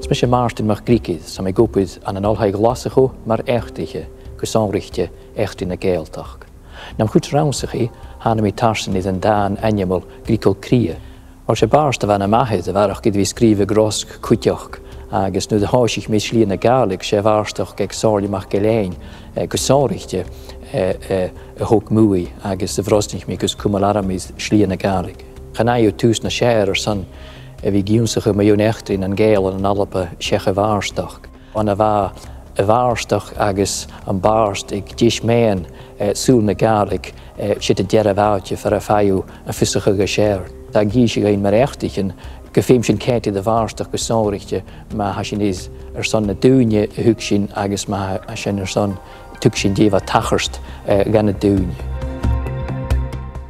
Smis Màrtainn MacGriogair sa mé gopud an an olhaig glasacho mar eachdraiche gosanrichte echt in a Gaidhealtachd. Nam goed raunsachi hanna mi tarsan is an daan animal Griogal Cridhe. Or sé barst van a mahid a varach gyd vi skrive grosk kutjoch agus nu de háisich mis slí na galig sé varstoch geg sorli mach gelein gosanrichte a hoog mui agus de vrosnich mi gus kumalaramid slí na galig. Ganaiu tús na sér san vi giúnsach ma joon echtrin an Gaidheal an ALBA secha varstoch. An a bharstach agus an barst ag dis méan súl na galig si a dearah áte for a feiú a fhiosrachaidh go séir. Tá gí sé gaon mar eachtaichin go féim sin céiti de bharstach go sáirichte má ha sin is son na dúine a thug sin agus má sin son tug sin díomh tacharst gan na dúine.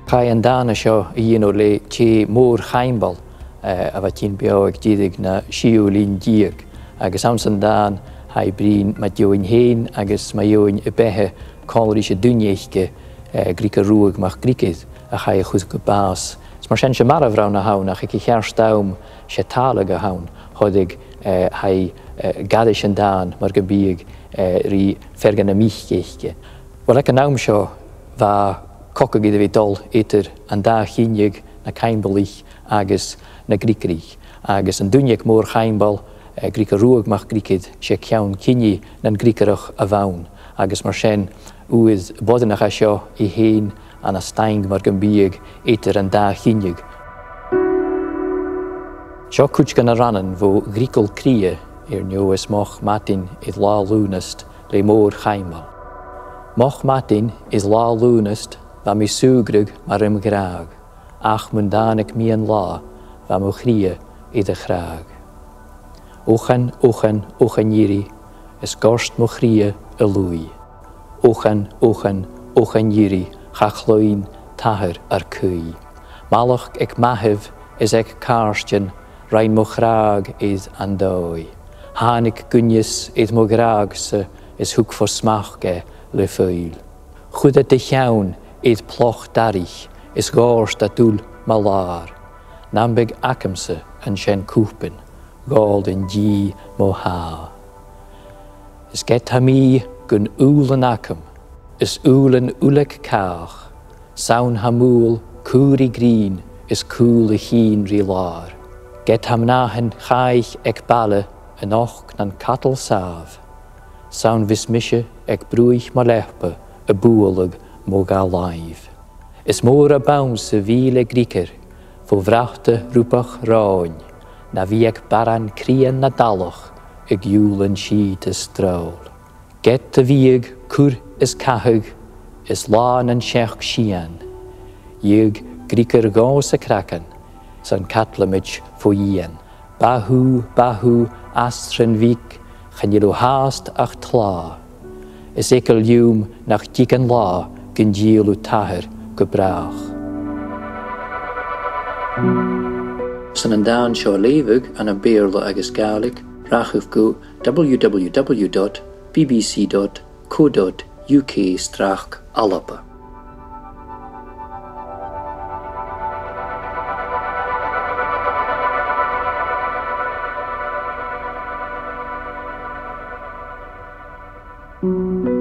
Chai an dána seo a dhéanú le tí Mòr Chaimbeul a bheit tín beag dídig na siú lín díag agus am san dán ha brín ma dúin héin agus ma dúin i bethe cáirí sé dúnéiche Griogal Ruach MacGregor a cha chud go bás. Mar sin se mar bhrá na haun ach i chearstám sé tála go haun chudig ha gadis an dán mar go bíag rí fergan na míchcéiche. Well ag an nám seo bha cocagid a bhí dul étar an dá chineag na Chaimbeulích agus na Griogalích agus an dúneag Mòr Chaimbeul Griogal Ruach MacGregor sé ceann cinní na Griogalach a bhain agus mar sin uas bodanach a seo I héin an a steing mar gan bíag étar an dá chineag. Seo cúid gan a rannan bhó Griogal Cridhe neo is Màrtainn is lá lúnast le Mòr Chaimbeul. Màrtainn is lá lúnast bha mi súgrug mar MacGregor ach mun dánig mi an lá bha mo Cridhe I de chraag. Ochan, ochan, ochan yiri, is gorst mo Cridhe a lúi. Ochan, ochan, ochan yiri, chachloin tahar ar cúi. Malach ag mahib is ag karstjen, rein mo chraag is an dói. Hánig gunnis is mo graagse is hoek for smachge le fuil. Chuda de cheaun is ploch darich, is gorst a dúl malár. Nambig acamse an shen cúpin, gáld in dí mo há. Is get ha mi gun úlan acam, is úlan úleg cach. Saun ha múl cúri grín, is cúl a hín rí lár. Get ham nahan chaich ag balle, an och nan cattle sav. Saun vis mische ag brúich ma lechpe, a búalag mo ga laiv. Is mór a bounce víle Griogair, fó vrachta rúpach ráin, na bhí ag baran crían na dalach, ag júlan siad is stráil. Get a bhíag cúr is cahag, is lán an seach sian. Dhéag Griogair gás a cracan, san catlamid fó ían. Bahu, bahu, astran víc, chanilú háast ach tlá. Is ekel liúm nach dígan lá, gyn díalú tahar go brach. San an dán seo léimhigh an a béarla agus Gaeilge, rachadh go www.bbc.co.uk/ALBA.